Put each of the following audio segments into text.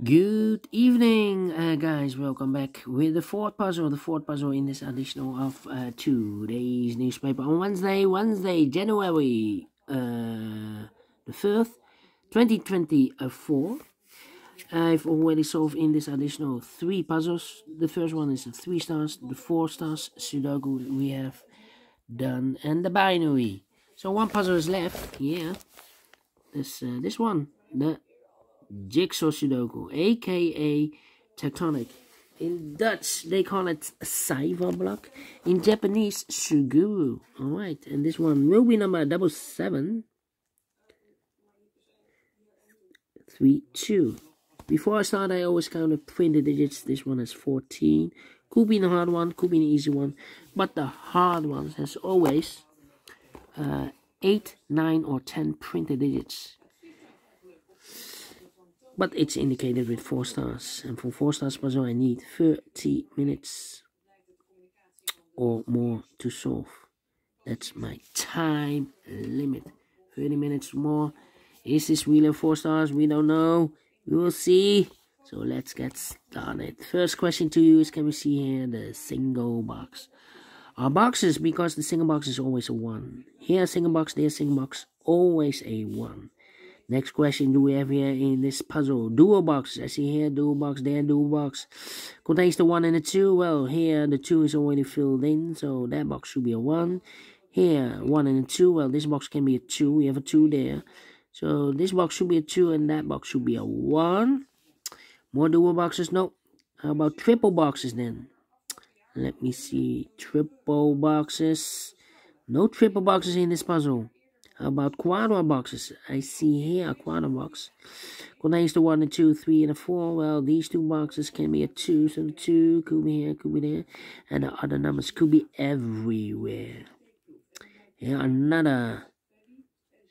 Good evening, guys. Welcome back with the fourth puzzle. The fourth puzzle in this additional of today's newspaper on Wednesday, January the 4th, 2024. I've already solved in this additional 3 puzzles. The first one is the 3 stars, the 4 stars Sudoku we have done, and the binary. So 1 puzzle is left. Yeah, this one, the JigsawSudoku, a.k.a. Tectonic. In Dutch, they call it block. In Japanese, Suguru. Alright, and this one will be number 77732. Before I start, I always count the printed digits. This one is 14. Could be the hard one, could be an easy one. But the hard ones has always 8, 9, or 10 printed digits. But it's indicated with 4 stars. And for 4 stars puzzle, I need 30 minutes or more to solve. That's my time limit. 30 minutes more. Is this really 4 stars? We don't know. We will see. So let's get started. First question to you is, can we see here the single box? Our boxes, because the single box is always a 1. Here a single box, there a single box, always a 1. Next question do we have here in this puzzle? Dual box. I see here dual box, there dual box. Contains the 1 and the 2. Well, here the 2 is already filled in, so that box should be a 1. Here, 1 and a 2. Well, this box can be a 2. We have a 2 there. So this box should be a 2 and that box should be a 1. More dual boxes? No. How about triple boxes then? Let me see. Triple boxes. No triple boxes in this puzzle. How about quadra boxes? I see here a quadra box. Contains the 1, the 2, 3, and the 4. Well, these 2 boxes can be a 2. So the 2 could be here, could be there. And the other numbers could be everywhere. Here another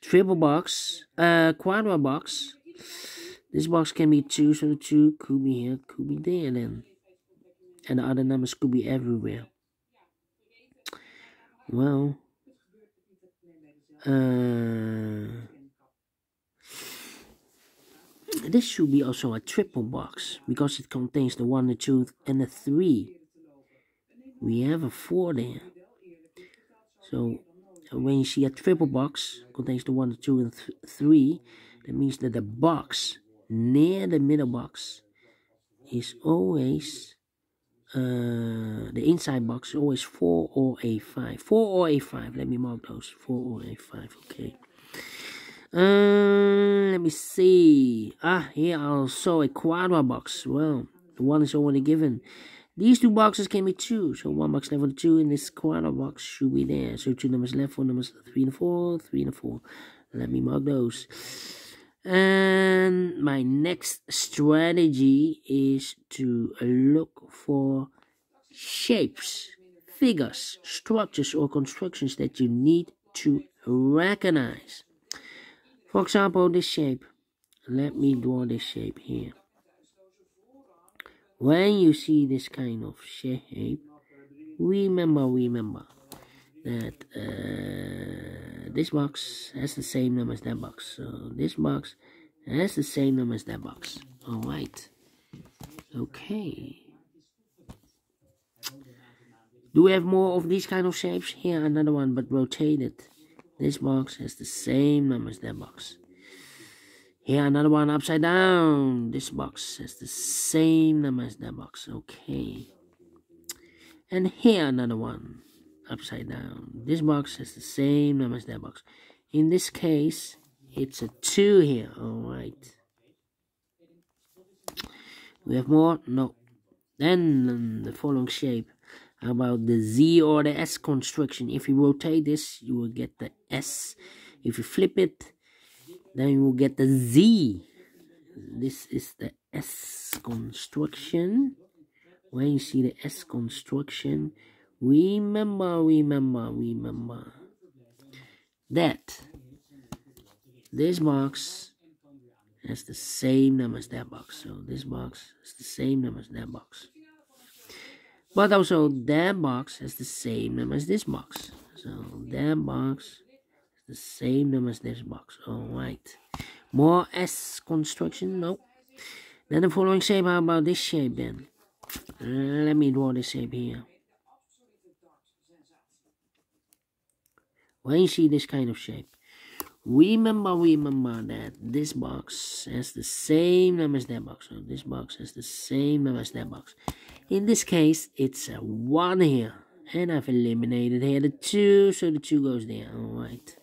triple box. Quadra box. This box can be 2. So the 2 could be here, could be there then. And the other numbers could be everywhere. Well, this should be also a triple box because it contains the 1, the 2, and the 3. We have a 4 there. So when you see a triple box contains the 1, the 2, and 3, that means that the box near the middle box is always the inside box is always 4 or a 5. 4 or a 5. Let me mark those. 4 or a 5. Okay. Let me see. Here also a quadra box. Well, the 1 is already given. These 2 boxes can be 2. So 1 box left for the 2 in this quadra box should be there. So 2 numbers left for numbers 3 and 4. 3 and 4. Let me mark those. And my next strategy is to look for shapes, figures, structures, or constructions that you need to recognize. For example, this shape. Let me draw this shape here. When you see this kind of shape, remember that this box has the same number as that box. So this box has the same number as that box. Alright. Okay. Do we have more of these kind of shapes? Here another one but rotated. This box has the same number as that box. Here another one upside down. This box has the same number as that box. Okay. And here another one upside down. This box has the same number as that box. In this case, it's a 2 here. Alright. We have more? No. Then the following shape. How about the Z or the S construction? If you rotate this, you will get the S. If you flip it, then you will get the Z. This is the S construction. When you see the S construction, remember that this box has the same number as that box. So this box has the same number as that box. But also that box has the same number as this box. So that box has the same number as this box. Alright. More S construction? No. Then the following shape, how about this shape then? Let me draw this shape here. When you see this kind of shape, remember that this box has the same number as that box. So this box has the same number as that box. In this case, it's a 1 here. And I've eliminated here the 2, so the 2 goes there. Alright.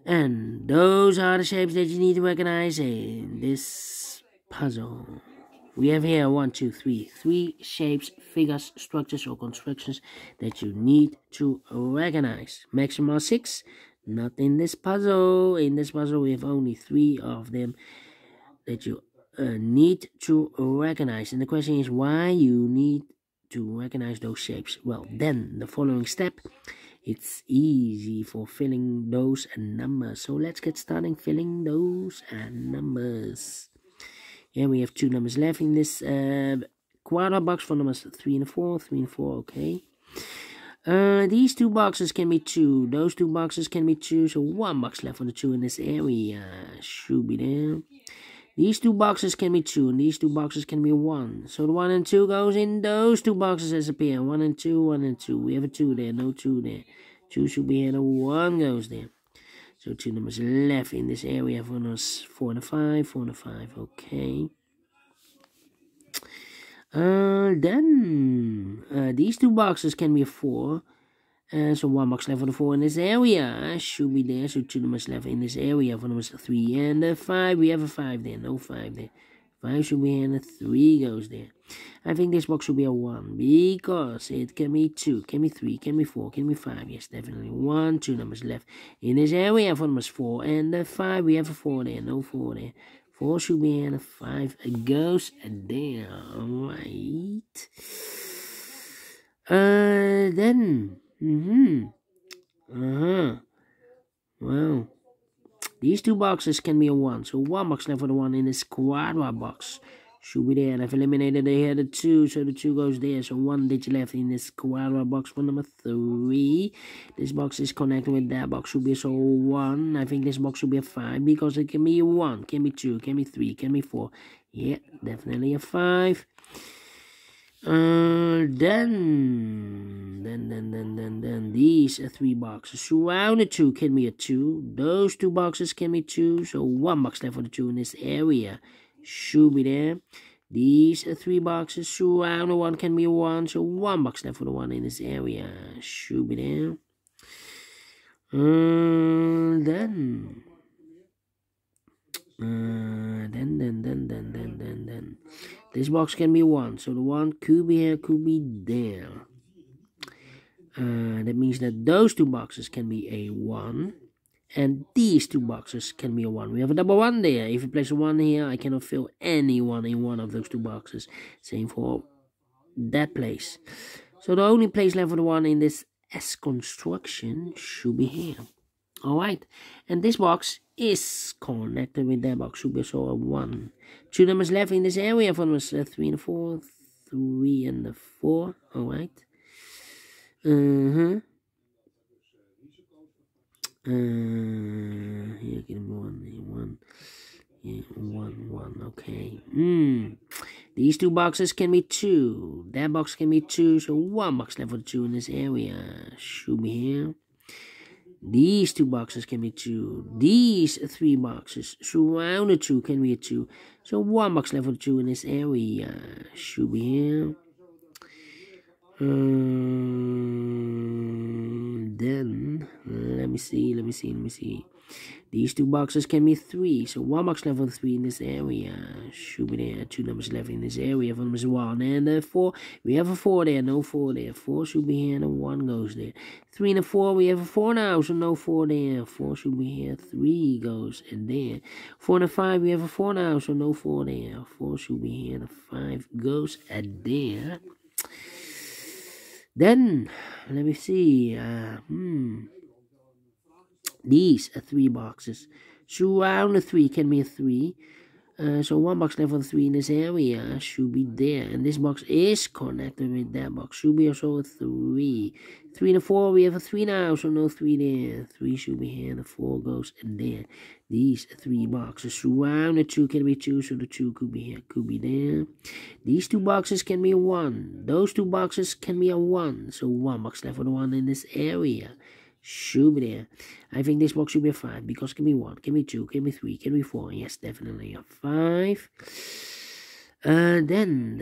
And those are the shapes that you need to recognize in this puzzle. We have here 1, 2, 3. 3 shapes, figures, structures, or constructions that you need to recognize. Maximum 6. Not in this puzzle. In this puzzle, we have only 3 of them that you need to recognize. And the question is why you need to recognize those shapes. Well, then the following step, it's easy for filling those numbers. So let's get started filling those numbers. Here we have 2 numbers left in this quadrat box for numbers 3 and 4. 3 and 4, okay. These 2 boxes can be 2. Those 2 boxes can be 2. So 1 box left for the 2 in this area. Should be there. These 2 boxes can be 2. And these 2 boxes can be 1. So the 1 and 2 goes in those 2 boxes as a pair. 1 and 2, 1 and 2. We have a 2 there. No 2 there. 2 should be here. The 1 goes there. So 2 numbers left in this area for us. 4 and a 5. 4 and a 5. Okay. Then these 2 boxes can be a 4. So 1 box left for the 4 in this area. Should be there. So 2 numbers left in this area for numbers 3 and 5. We have a 5 there. No 5 there. 5 should be here and a 3 goes there. I think this box should be a 1 because it can be 2, can be 3, can be 4, can be 5. Yes, definitely 1. 2 numbers left in this area for numbers 4 and 5. We have a 4 there. No 4 there. 4 should be here and a 5 goes there. Alright. Then. Well, these 2 boxes can be a 1. So 1 box left for the 1 in this quadrat box. Should be there. And I've eliminated here the 2. So the 2 goes there. So 1 digit left in this quadrat box for number 3. This box is connected with that box. Should be so 1. I think this box should be a 5 because it can be a 1. Can be 2. Can be 3. Can be 4. Yeah, definitely a 5. Then these 3 boxes surrounded 2 can be a 2. Those 2 boxes can be 2. So 1 box left for the 2 in this area should be there. These 3 boxes surrounded 1 can be a 1. So 1 box left for the 1 in this area should be there. Then this box can be 1, so the 1 could be here, could be there. That means that those 2 boxes can be a 1, and these 2 boxes can be a 1. We have a double 1 there. If you place a 1 here, I cannot fill any 1 in one of those 2 boxes. Same for that place. So the only place left for the 1 in this S construction should be here. Alright, and this box is connected with that box. Should be also a 1. 2 numbers left in this area for numbers 3 and 4. 3 and 4. Alright. Here can be 1. Yeah, 1. Okay. These 2 boxes can be 2. That box can be 2. So 1 box left for the 2 in this area should be here. These 2 boxes can be 2. These 3 boxes surrounded 2 can be a 2. So 1 box left for the 2 in this area should be here. Then let me see. These 2 boxes can be 3. So 1 box left for the 3 in this area should be there. 2 numbers left in this area for numbers 1 and 4. We have a 4 there. No 4 there. 4 should be here and a 1 goes there. 3 and a 4. We have a 4 now. So no 4 there. 4 should be here. 3 goes in there. 4 and a 5. We have a 4 now. So no 4 there. 4 should be here. The 5 goes there. Then let me see. These 3 boxes surround the 3 can be a 3. So 1 box left for the 3 in this area should be there. And this box is connected with that box. Should be also a 3. 3 and a 4. We have a 3 now. So no 3 there. 3 should be here. The 4 goes in there. these 3 boxes surround the 2 can be 2, so the 2 could be here, could be there. These 2 boxes can be a 1. Those 2 boxes can be a 1, so 1 box left for the 1 in this area. Should be there. I think this box should be a 5 because it can be 1, can be 2, can be 3, can be 4. Yes, definitely a 5. Then,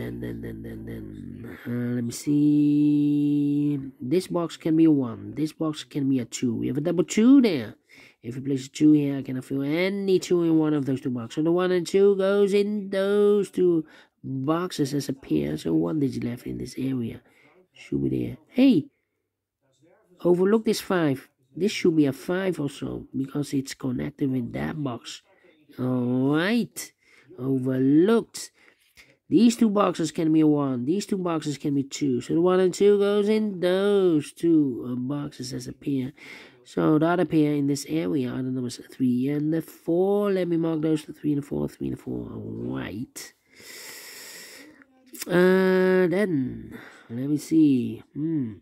let me see. This box can be a 1. This box can be a 2. We have a double 2 there. If you place a 2 here, I cannot fill any 2 in one of those 2 boxes. So the 1 and 2 goes in those 2 boxes as a pair. So 1 digit left in this area. Should be there. Hey! Overlook this 5. This should be a 5 also because it's connected with that box. Alright. Overlooked. These 2 boxes can be a 1. These 2 boxes can be 2. So the 1 and 2 goes in those 2 boxes as a pair. So the other pair in this area are the numbers 3 and the 4. Let me mark those 3 and 4, 3 and 4. Alright. Then, let me see. Yeah.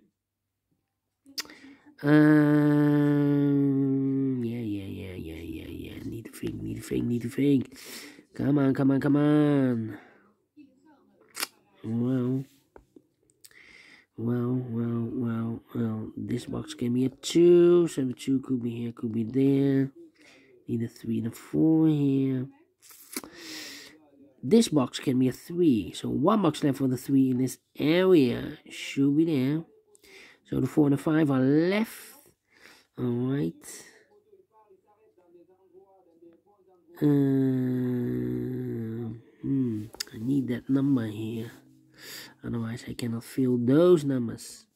Need to think. Come on. Well, this box can be a 2, so the 2 could be here, could be there. Need a 3 and a 4 here. This box can be a 3, so 1 box left for the 3 in this area. Should be there. So the 4 and the 5 are left. Alright. I need that number here. Otherwise I cannot fill those numbers.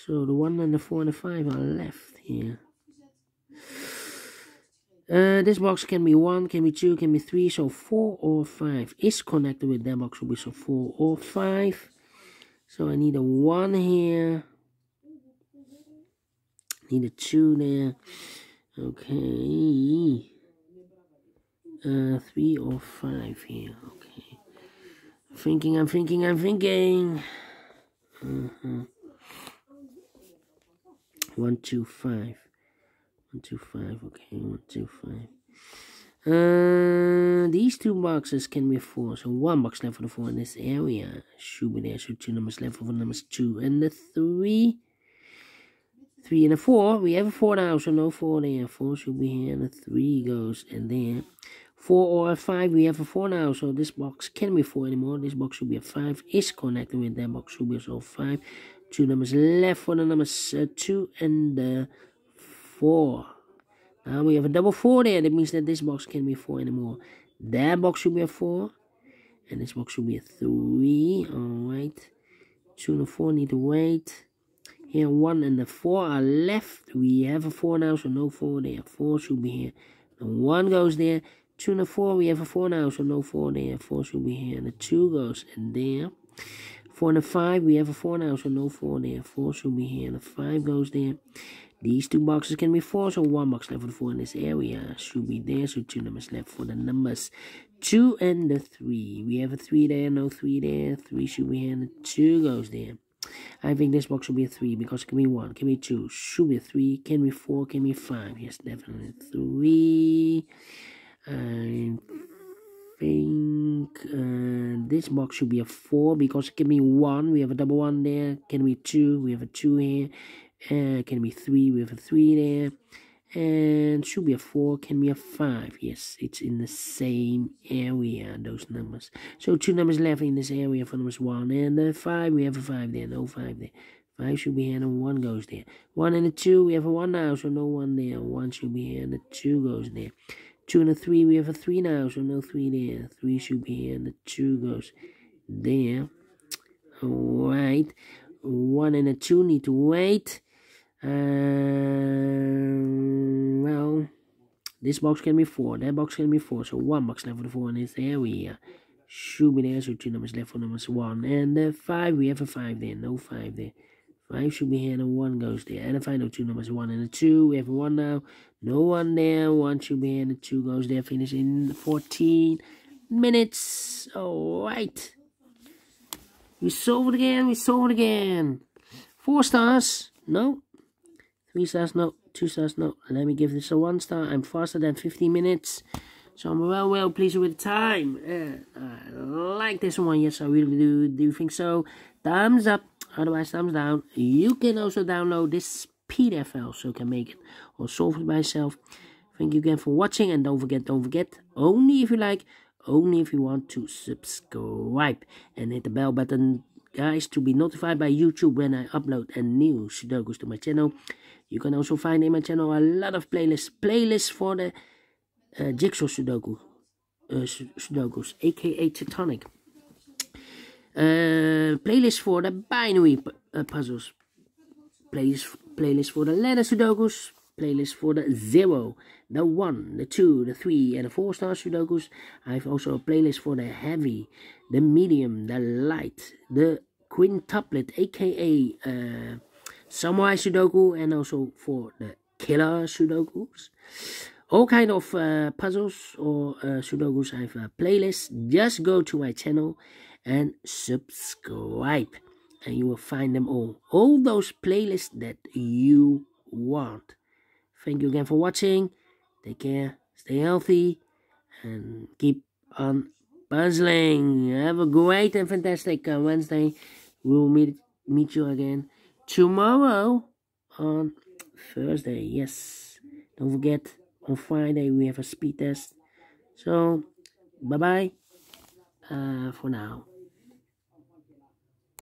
So the 1 and the 4 and the 5 are left here. This box can be 1, can be 2, can be 3. So 4 or 5 is connected with that box. Will be so 4 or 5. So I need a 1 here. Need a 2 there. Okay. 3 or 5 here. Okay. I'm thinking. 1, 2, 5. 1, 2, 5. Okay, 1, 2, 5. These 2 boxes can be 4. So 1 box left for the 4 in this area. Should be there. So 2 numbers left for the numbers 2 and the 3. 3 and a 4. We have a 4 now, so no 4 there. 4 should be here, and the 3 goes in there. 4 or a 5. We have a 4 now, so this box can't be 4 anymore. This box should be a 5. Is connected with that box, should be also 5. 2 numbers left for the numbers 2 and 4. Now we have a double 4 there. That means that this box can't be 4 anymore. That box should be a 4. And this box should be a 3. Alright. 2 and a 4 need to wait. Here 1 and the 4 are left. We have a 4 now, so no 4 there. 4 should be here. The 1 goes there. 2 and the 4, we have a 4 now, so no 4 there. 4 should be here. And the 2 goes in there. 4 and the 5, we have a 4 now, so no 4 there. 4 should be here. And the 5 goes there. These 2 boxes can be 4, so 1 box left for the 4 in this area. Should be there, so 2 numbers left for the numbers 2 and the 3. We have a 3 there, no 3 there. 3 should be here, and the 2 goes there. I think this box should be a 3 because it can be 1, can be 2, should be a 3, can be 4, can be 5. Yes, definitely 3. I think this box should be a 4 because it can be 1. We have a double 1 there. Can be 2. We have a 2 here. Can be 3. We have a 3 there. And should be a 4. Can be a 5. Yes, it's in the same area, those numbers. So 2 numbers left in this area for numbers 1 and 5. We have a 5 there. No 5 there. 5 should be here and 1 goes there. 1 and a 2. We have a 1 now, so no 1 there. 1 should be here and the 2 goes there. 2 and a 3. We have a 3 now, so no 3 there. 3 should be here and the 2 goes there. Alright. 1 and a 2 need to wait. Well, this box can be 4. That box can be 4. So 1 box left for the 4 in this area. Should be there. So 2 numbers left for numbers 1 and 5. We have a 5 there. No 5 there. 5 should be here and 1 goes there. And the final 2 numbers 1 and 2. We have a 1 now. No 1 there. 1 should be here and 2 goes there. Finish in 14 minutes. Alright. We solve it again. 4 stars. No. 3 stars, no. 2 stars, no. Let me give this a 1 star. I'm faster than 15 minutes. So I'm well pleased with the time. I like this one. Yes, I really do think so. Thumbs up. Otherwise, thumbs down. You can also download this PDF file so you can make it or solve it by yourself. Thank you again for watching, and don't forget, only if you like, only if you want to subscribe and hit the bell button, guys, to be notified by YouTube when I upload a new Sudokus to my channel. You can also find in my channel a lot of playlists for the JigsawSudoku Sudokus, a.k.a. Tectonic. Playlist for the binary puzzles. Playlist for the letter Sudokus. Playlist for the 0, the 1, the 2, the 3, and the 4 star Sudokus. I have also a playlist for the heavy, the medium, the light, the quintuplet, a.k.a. Samurai Sudoku, and also for the killer Sudokus. All kind of puzzles or Sudokus. I have a playlist. Just go to my channel and subscribe, and you will find them all those playlists that you want. Thank you again for watching. Take care, stay healthy, and keep on puzzling. Have a great and fantastic Wednesday. We'll meet you again tomorrow on Thursday. Yes, don't forget, on Friday we have a speed test. So bye bye for now.